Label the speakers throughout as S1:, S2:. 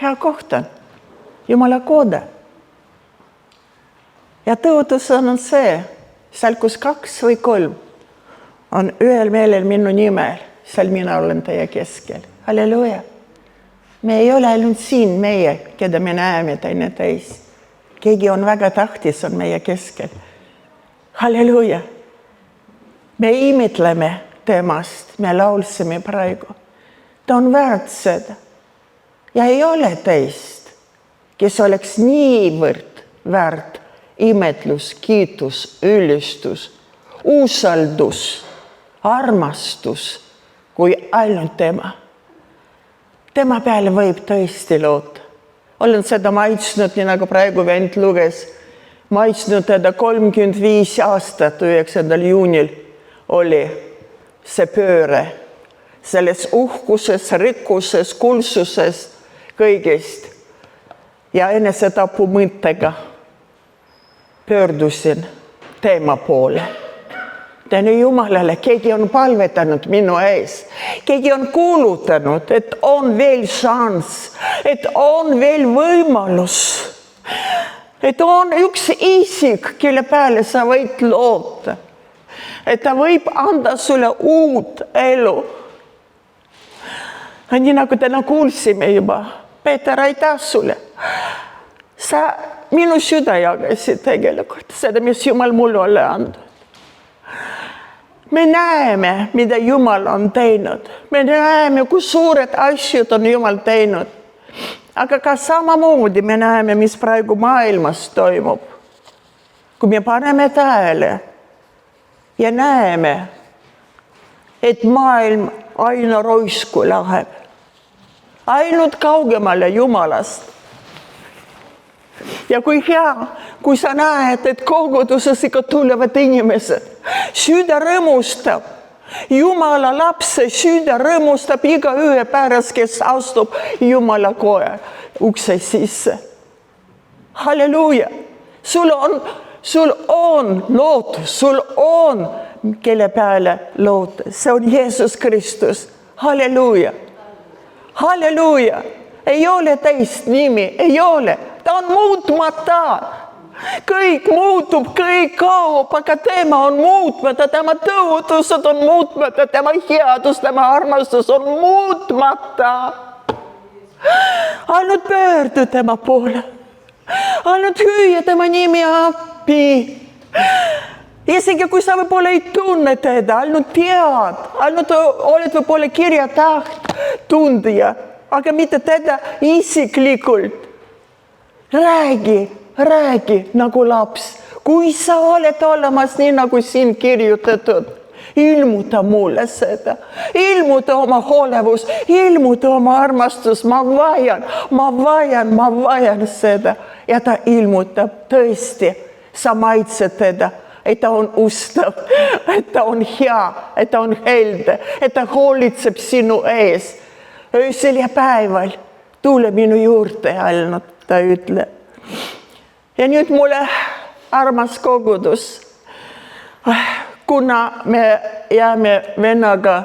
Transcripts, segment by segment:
S1: hea koht on, Jumala koda. Ja tõotus on see, seal kus 2 või 3 on ühel meelel minu nimel, seal mina olen teie keskel. Halleluja. Me ei ole ainult siin meie, keda me näeme teine teis. Keegi on väga tähtis, on meie keskel. Halleluja. Me imetleme temast, me laulsime praegu. Ta on väärt seda. Ja ei ole teist, kes oleks niivõrd väärt imetlus, kiitus, ülistus, usaldus, armastus, kui ainult tema. Tema peale võib tõesti loota. Olen seda maitsnud, nii nagu praegu vend luges, maitsnud teda 35 aastat, 9. juunil oli see pööre. Selles uhkuses, rikkuses, kuulsuses, kõigist. Ja enesetapu mõttega pöördusin teema poole. Tänu Jumalale, keegi on palvetanud minu ees. Keegi on kuulutanud, et on veel šans, et on veel võimalus. Et on üks isik, kelle peale sa võid loota. Et ta võib anda sulle uut elu. Nii nagu täna kuulsime juba, Peeter, aitäh sulle. Sa minu süda jagasid tegelikult seda, mis Jumal mulle ole andnud. Me näeme, mida Jumal on teinud. Me näeme, kui suured asjad on Jumal teinud. Aga ka samamoodi me näeme, mis praegu maailmas toimub. Kui me paneme tähele ja näeme, et maailm aina roisku läheb. Ainult kaugemale Jumalast. Ja kui hea, kui sa näed, et koguduses ikka tulevad inimesed, süda rõõmustab. Jumala lapse süda rõõmustab iga ühe pärast, kes astub Jumala koje ukse sisse. Halleluja! Sul on lootus, sul on kelle peale loota. See on Jeesus Kristus. Halleluja! Halleluja! Ei ole teist nimi, ei ole. Ta on muutmata. Kõik muutub, kõik kaob, aga tema on muutmata, tema tõotused on muutmata, tema headus, tema armastus on muutmata. Ainult pöördu tema poole. Ainult hüüa tema nimi appi. Isegi kui sa võib-olla ei tunne teda, ainult tead, ainult oled võib-olla kirjataht tundja, aga mitte teda isiklikult. Räägi nagu laps. Kui sa oled olemas nii, nagu siin kirjutatud, ilmuta mulle seda. Ilmuta oma hoolevus, ilmuta oma armastus. Ma vajan seda. Ja ta ilmutab tõesti. Sa maitsed teda, et ta on ustav, et ta on hea, et ta on helde, et ta hoolitseb sinu ees. Öösel ja päeval tule minu juurde ainult, ta ütleb. Ja nüüd mulle armas kogudus, kuna me jääme vennaga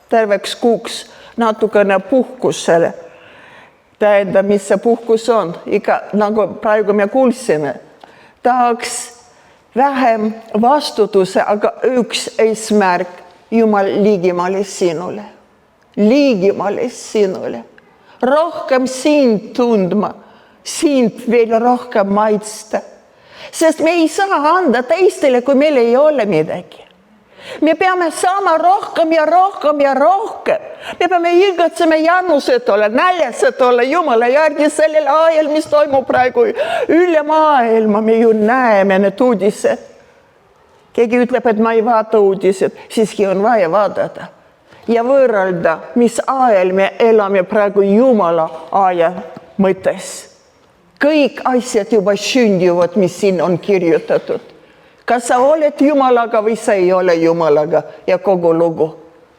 S1: terveks kuuks natukene puhkusele. Tähendab, mis see puhkus on? Iga, nagu praegu me kuulsime, tahaks vähem vastutuse, aga üks eesmärk Jumal liigimale sinule. Liigimale sinule. Rohkem sind tundma. Sind veel rohkem maitsta. Sest me ei saa anda teistele, kui meil ei ole midagi. Me peame saama rohkem ja rohkem ja rohkem. Me peame igatsema janused olla, näljased olla Jumala järgi sellel ajal, mis toimub praegu üle maailma. Me ju näeme need uudised. Keegi ütleb, et ma ei vaata uudised, siiski on vaja vaadata. Ja võrrelda, mis ajal me elame praegu Jumala aja mõttes. Kõik asjad juba sündivad, mis siin on kirjutatud. Kas sa oled Jumalaga või sa ei ole Jumalaga ja kogu lugu.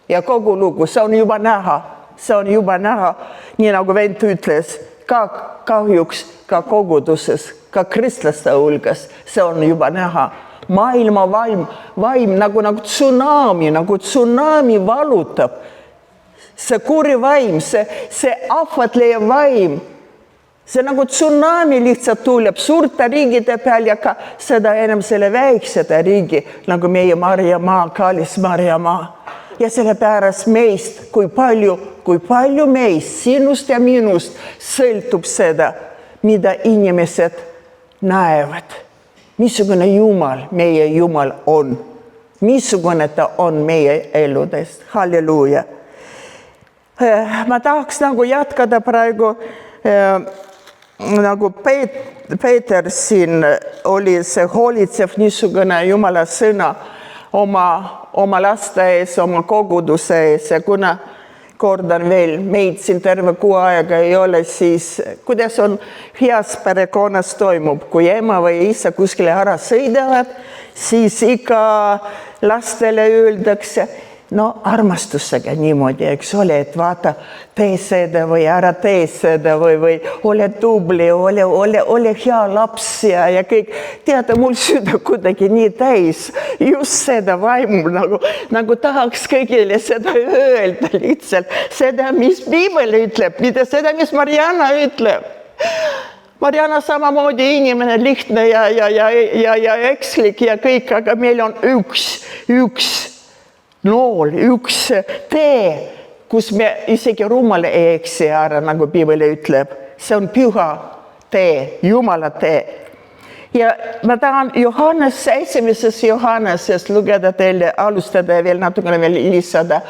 S1: Ja kogu lugu, see on juba näha. See on juba näha, nii nagu vend ütles, ka kahjuks ka koguduses, ka kristlaste hulgas, see on juba näha. Maailma vaim nagu tsunami valutab. See kuri vaim, see ahvatleja vaim See nagu tsunami lihtsalt tuleb suurte riigide peal ja ka seda enam selle väiksede riigi, nagu meie Marjamaa, kallis Marjamaa. Ja sellepärast meist, kui palju meist, sinust ja minust sõltub seda, mida inimesed näevad. Missugune Jumal meie Jumal on. Missugune ta on meie eludest. Halleluuja. Ma tahaks nagu jätkada praegu nagu Peeter siin oli see hoolitsev niisugune Jumala sõna oma laste ees, oma koguduse ees ja kuna kordan veel, meid siin terve kuu aega ei ole, siis kuidas on heas perekonnas toimub, kui ema või isa kuskile ära sõidavad, siis ikka lastele öeldakse, no armastusega niimoodi, eks ole, et vaata, tee seda või ära tee seda või ole tubli, ole hea laps ja kõik. Teada, mul süda kuidagi nii täis, just seda vaimu, nagu tahaks kõigile seda öelda lihtsalt. Seda, mis Piibel ütleb, mitte seda, mis Mariana ütleb. Mariana samamoodi inimene lihtne ja ekslik ja kõik, aga meil on üks nool, üks tee, kus me isegi rumal ei eksi ära, nagu Piibel ütleb. See on püha tee, Jumala tee. Ja ma tahan esimeses Johannесest lugeda teile, alustada ja veel natukene veel lisada.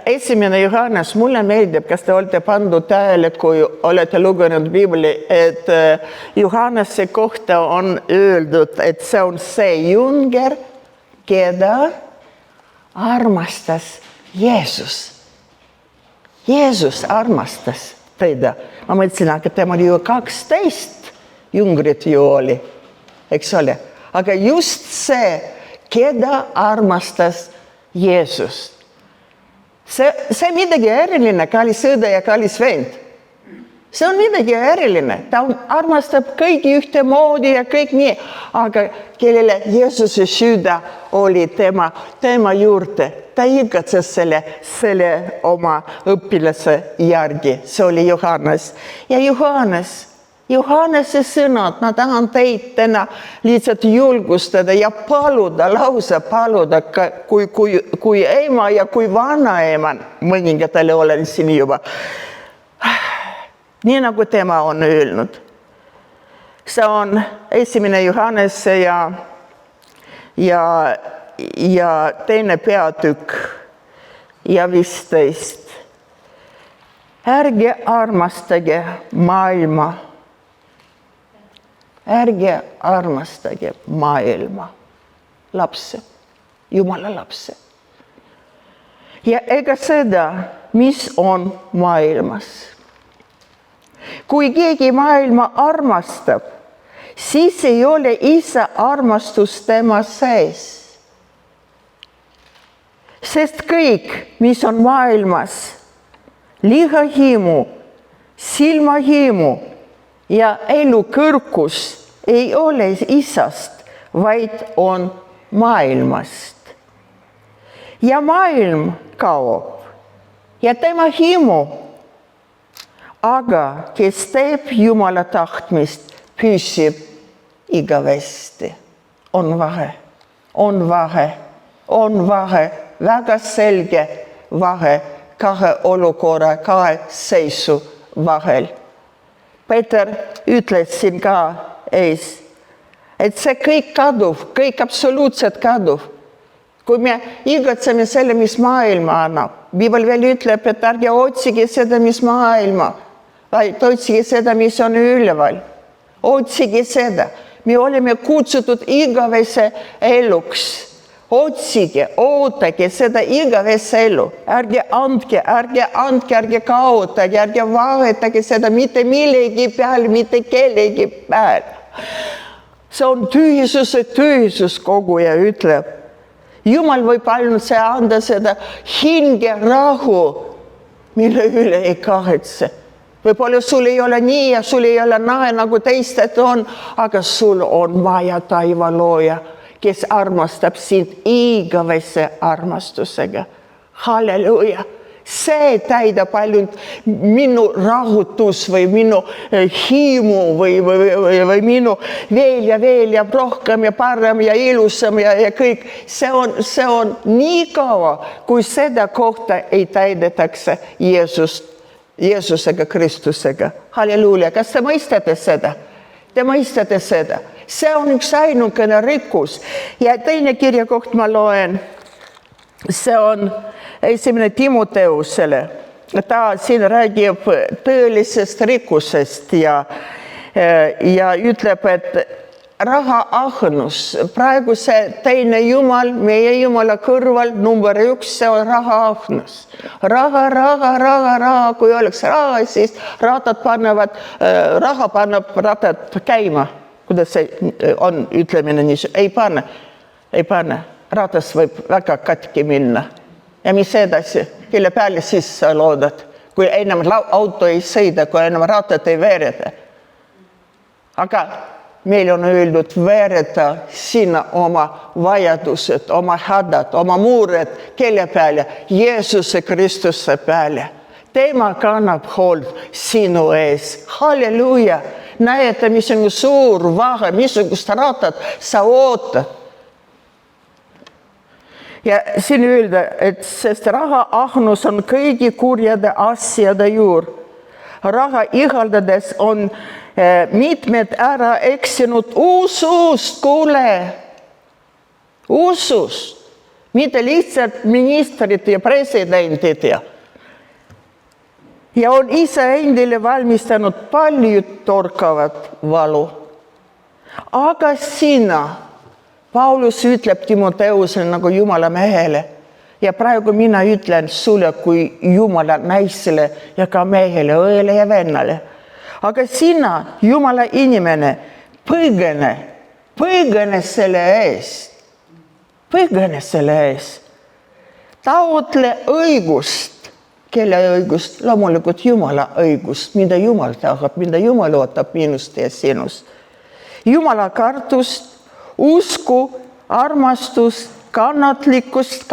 S1: Esimene Johannes, mulle meeldib, kas te olete pandud tähele, kui olete lugenud Piibli, et Johannese kohta on öeldud, et see on see jünger, keda armastas Jeesus. Jeesus armastas teda. Ma mõtlesin, aga tema oli ju 12 jüngrit ju oli, eks ole. Aga just see, keda armastas Jeesus. See midagi eriline, kallis õde ja kallis vend. See on midagi eriline. Ta armastab kõigi ühtemoodi ja kõik nii, aga kellele Jeesuse süda oli tema juurde. Ta igatses selle oma õpilase järgi. See oli Johannes. Ja Johannese sõnad, ma tahan teid täna lihtsalt julgustada ja lausa paluda, kui ema ja kui vanaema, mõningatele olen siin juba, nii nagu tema on öelnud. See on esimene Johannese ja teine peatükk ja 15. Ärge armastage maailma. Ärge armastage maailma. Lapse, Jumala lapse. Ja ega seda, mis on maailmas. Kui keegi maailma armastab, siis ei ole isa armastus tema sees. Sest kõik, mis on maailmas, lihahimu, silmahimu ja elukõrgus ei ole isast, vaid on maailmast. Ja maailm kaob ja tema himu. Aga kes teeb Jumala tahtmist, püsib igavesti. On vahe, väga selge vahe kahe olukorra, kahe seisu vahel. Peeter ütles siin ka ees, et see kõik kadub, kõik absoluutselt kadub. Kui me igatseme selle, mis maailma annab, Piibel veel ütleb, et ärge otsige seda, mis maailma, vaid otsige seda, mis on üleval. Otsige seda. Me oleme kutsutud igavese eluks. Otsige, ootage seda igavese elu. Ärge andke, kaotage, ärge vahetage seda mitte millegi peal, mitte kellegi peal. See on tühisus kogu ja ütleb. Jumal võib ainult anda seda hinge rahu, mille üle ei kahetse. Võib-olla sul ei ole nii ja sul ei ole näe nagu teised on, aga sul on vaja taivalooja, kes armastab sind igavese armastusega. Halleluuja! See täidab ainult minu rahutus või minu hiimu või minu veel ja rohkem ja parem ja ilusam ja kõik. See on nii kaua, kui seda kohta ei täidetakse Jeesusega, Kristusega. Halleluuja. Kas te mõistate seda? Te mõistate seda? See on üks ainukene rikkus. Ja teine kirjakoht ma loen. See on 1. Timoteusele. Ta siin räägib tõelisest rikkusest ja ütleb, et rahaahnus. Praegu see teine Jumal, meie Jumala kõrval, number 1, see on rahaahnus. Raha. Kui oleks raha, siis raha paneb ratad käima. Kuidas see on ütlemine niisugune? Ei pane. Ratas võib väga katki minna. Ja mis edasi? Kelle peale siis sa loodad? Kui enam auto ei sõida, kui enam ratad ei veereda. Aga meil on öeldud veereda sinna oma vajadused, oma hädad, oma muured, kelle peale? Jeesuse Kristuse peale. Tema kannab hoolt sinu ees. Halleluuja! Näete, mis on suur vahe, missugust ratat sa ootad. Ja siin öelda, et sest rahaahnus on kõigi kurjade asjade juur. Raha ihaldades on mitmed ära eksinud usust, kuule. Usust. Mitte lihtsalt ministrid ja presidendid ja on ise endile valmistanud palju torkavat valu. Aga sina, Paulus ütleb Timoteusele nagu Jumala mehele ja praegu mina ütlen sulle kui Jumala naisele ja ka mehele, õele ja vennale. Aga sina, Jumala inimene, põgene selle eest. Põgene selle eest. Taotle õigust. Kelle õigust? Loomulikult Jumala õigust, mida Jumal tahab, mida Jumal ootab minust ja sinust. Jumala kartust, usku, armastus, kannatlikkust,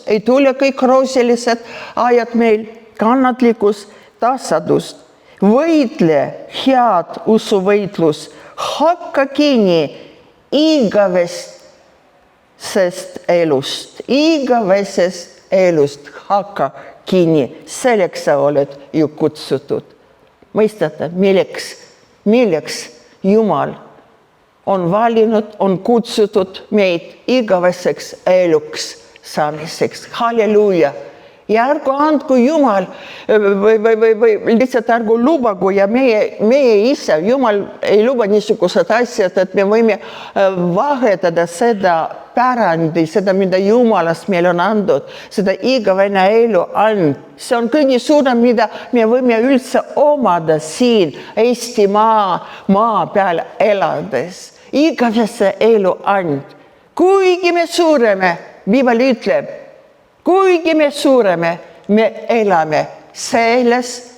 S1: ei tule kõik roosilised ajad meil, kannatlikkus, tasadust, võitle head usuvõitlus, hakka kinni igavesest elust hakka kinni, selleks sa oled ju kutsutud. Mõistate, milleks Jumal on valinud, on kutsutud meid igaveseks eluks saamiseks. Halleluuja! Ja ärgu andku Jumal või lihtsalt ärgu lubagu ja meie ise, Jumal ei luba niisugused asjad, et me võime vahetada seda pärandi, seda, mida Jumalast meil on andud, seda igavene elu and. See on kõige suurem, mida me võime üldse omada siin Eesti maa peal elades. Igavese elu and. Kuigi me suureme, Piibel ütleb, kuigi me suureme, me elame selles,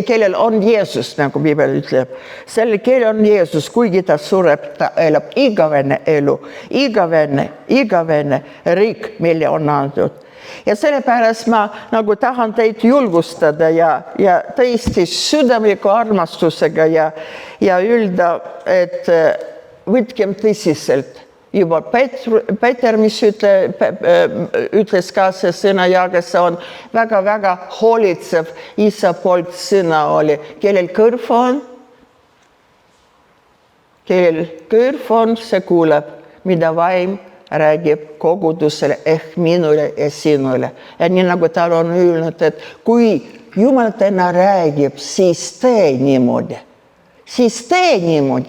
S1: kellel on Jeesus, nagu Piibel ütleb. Selle, kellel on Jeesus, kuigi ta sureb, ta elab igavene elu, igavene riik meile on andnud. Ja sellepärast ma nagu tahan teid julgustada ja tõesti südamliku armastusega ja öelda, et võtkem tõsiselt. Juba Peter, mis ütles ka see sõna ja kes on väga hoolitsev isa poolt sõna oli. Kellel kõrv on, see kuuleb, mida vaim räägib kogudusele ehk minule ja sinule. Ja nii nagu tal on öelnud, et kui Jumal täna räägib, siis tee niimoodi.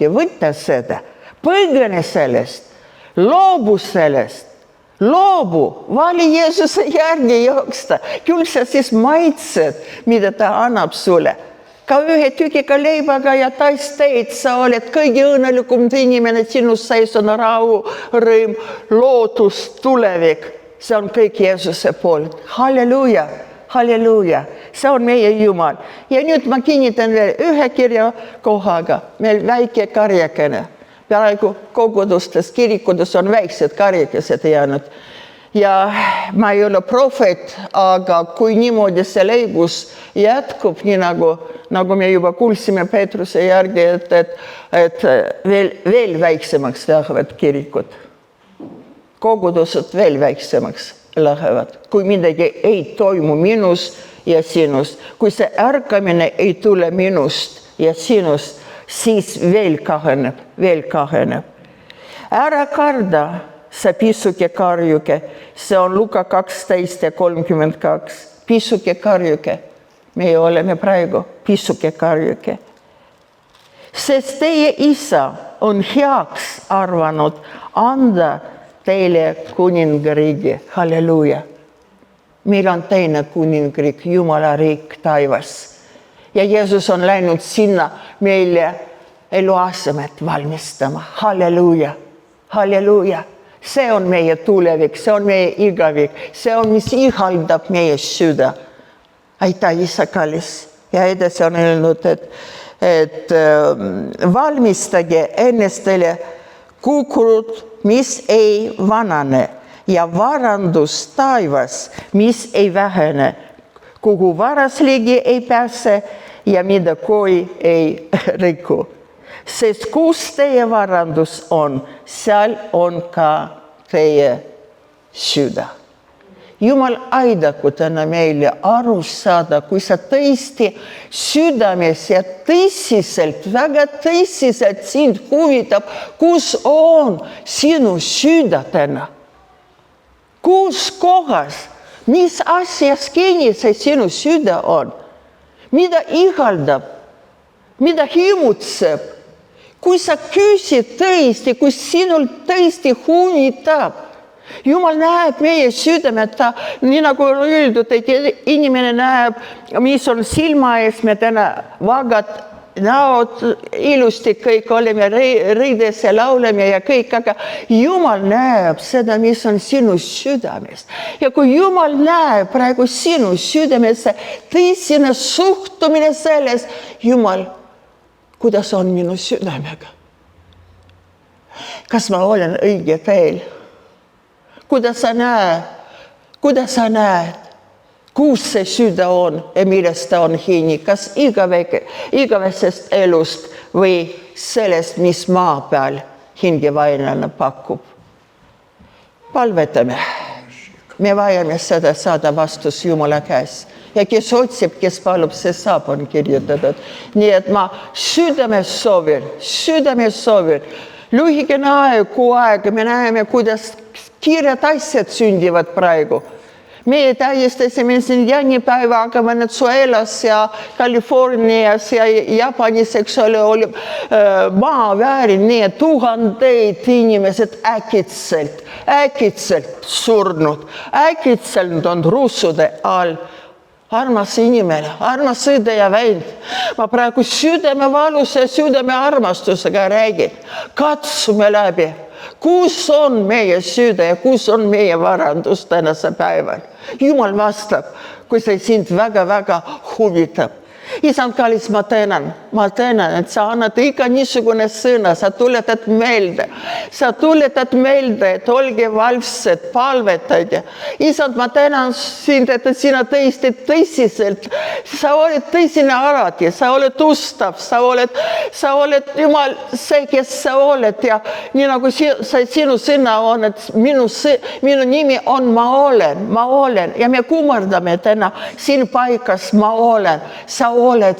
S1: Võtta seda, põgene sellest. Loobu sellest, vali Jeesuse järgi jooksta, küll sa siis maitsed, mida ta annab sulle. Ka ühe tükiga leibaga ja taisteid, sa oled kõige õnnelikum inimene, sinus seis on rahu, rõõm, lootus, tulevik. See on kõik Jeesuse poolt. Halleluuja, see on meie Jumal. Ja nüüd ma kinnitan veel ühe kirja kohaga, meil väike karjakene. Praegu kogudustes, kirikudes on väiksed karjakesed jäänud. ja ma ei ole prohvet, aga kui niimoodi see leigus jätkub, nii nagu me juba kuulsime Peetruse järgi, et veel väiksemaks lähevad kirikud. Kogudused veel väiksemaks lähevad, kui midagi ei toimu minus ja sinust. Kui see ärkamine ei tule minust ja sinust, siis veel kaheneb. Ära karda, sa pisuke karjuke, see on Luka 12:32. Pisuke karjuke, meie oleme praegu pisuke karjuke. Sest teie isa on heaks arvanud anda teile kuningriigi. Halleluuja. Meil on teine kuningriik, Jumala riik taivas. Ja Jeesus on läinud sinna meile eluasemet valmistama. Halleluuja. Halleluuja. See on meie tulevik, see on meie igavik, see on, mis ihaldab meie süda. Aitäh, isa kallis. Ja edasi on öelnud, et valmistage ennestele kukurud, mis ei vanane ja varandus taivas, mis ei vähene, kuhu varas ligi ei pääse ja mida koi ei riku. Sest kus teie varandus on, seal on ka teie süda. Jumal aidaku täna meile aru saada, kui sa tõesti südames ja tõsiselt, väga tõsiselt sind huvitab, kus on sinu süda täna. Kus kohas, mis asjas kinni see sinu süda on, mida ihaldab, mida himutseb. Kui sa küsid tõesti, kui sinul tõesti huvitab, Jumal näeb meie südamed, nii nagu on öeldud, et inimene näeb, mis on silma ees, me täna vagad näod, ilusti kõik oleme riides ja lauleme ja kõik, aga Jumal näeb seda, mis on sinu südames. Ja kui Jumal näeb praegu sinu südames, tõsine suhtumine selles, Jumal, kuidas on minu südamega? Kas ma olen õige teel? Kuidas sa näed, kus see süda on ja millest ta on hinni? Kas igavesest elust või sellest, mis maa peal hingevaenlane pakub? Palvetame. Me vajame seda saada vastus Jumala käes. Ja kes otsib, kes palub, see saab, on kirjutatud. Nii et ma südames soovin. Lühikene aeg, me näeme, kuidas kiired asjad sündivad praegu. Meie tähistasime siin jaanipäeva, aga Venezuelas ja Californias ja Jaapanis, eks ole, oli maaväärin, nii et tuhandeid inimesed äkitselt surnud, äkitselt on russude all. Armas inimene, armas sõda ja vend. Ma praegu südame valuse ja südame armastusega räägin. Katsume läbi. Kus on meie süda ja kus on meie varandus tänase päeval? Jumal vastab, kui see sind väga-väga huvitab. Isand kallis, ma tänan, et sa annad iga niisugune sõna, sa tuletad meelde, et olge valvsed, palvetajad. Isand, ma tänan sind, et sina tõsiselt, sa oled tõsine alati, sa oled ustav, sa oled Jumal see, kes sa oled ja nii nagu sinu sõna on, et minu nimi on ma olen ja me kummardame täna siin paikas, ma olen, sa oled,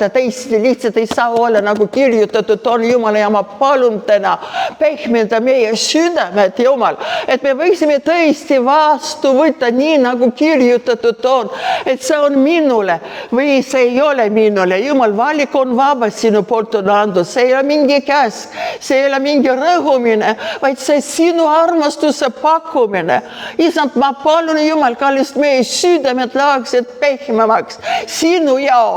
S1: ja teist lihtsalt ei saa olla, nagu kirjutatud on Jumal ja ma palun täna pehmenda meie südamed, Jumal, et me võiksime tõesti vastu võtta nii, nagu kirjutatud on, et see on minule või see ei ole minule. Jumal, valik on vaba sinu poolt on antud, see ei ole mingi käsk, see ei ole mingi rõhumine, vaid see sinu armastuse pakkumine. Isand, ma palun Jumal, kallist meie südamed läheksid pehmemaks sinu jaoks,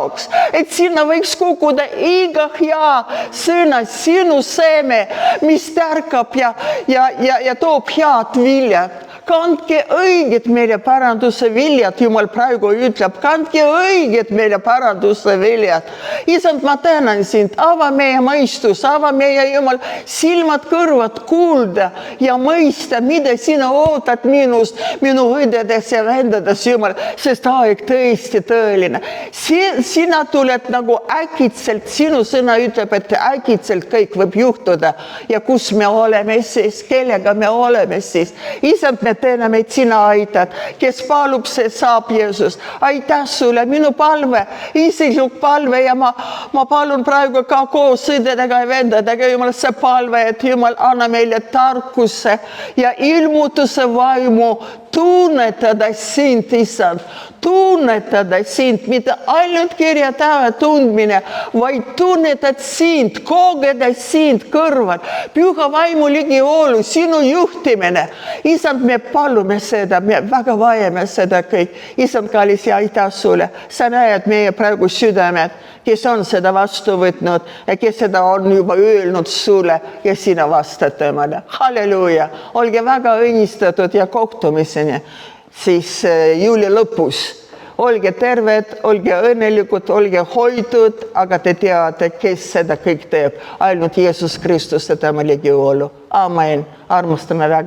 S1: et sinna võiks kukkuda iga hea sõna, sinu seeme, mis tärkab ja toob head viljad. kandke õiget meile paranduse viljad, Jumal praegu ütleb, kandke õiget meile paranduse viljad. Isand, ma tänan sind, ava meie mõistus, ava meie Jumal silmad, kõrvad kuulda ja mõista, mida sina ootad minust, minu õdedes ja vendades, Jumal, sest aeg tõesti tõeline. Sina tuled nagu äkitselt, sinu sõna ütleb, et äkitselt kõik võib juhtuda ja kus me oleme siis, kellega me oleme siis. Isand, me täname, et sina aitad, kes palub, see saab, Jeesus. Aitäh sulle, minu palve, isiklik palve ja ma palun praegu ka koos sõdedega ja vendadega, Jumal, see palve, et Jumal, anna meile tarkuse ja ilmutuse vaimu tunnetada sind, Isand, tunnetada sind, mitte ainult kirja taeva tundmine, vaid tunnetad sind, kogeda sind kõrval, püha vaimu ligiolu, sinu juhtimine. Isand, me palume seda, me väga vajame seda kõik. Isand, kallis, ja aitäh sulle. Sa näed meie praegu südamed, kes on seda vastu võtnud ja kes seda on juba öelnud sulle ja sina vastad temale. Halleluuja. Olge väga õnnistatud ja kohtumiseni siis juuli lõpus. Olge terved, olge õnnelikud, olge hoitud, aga te teate, kes seda kõik teeb. Ainult Jeesus Kristus ja tema ligiolu. Amen. Armastame väga.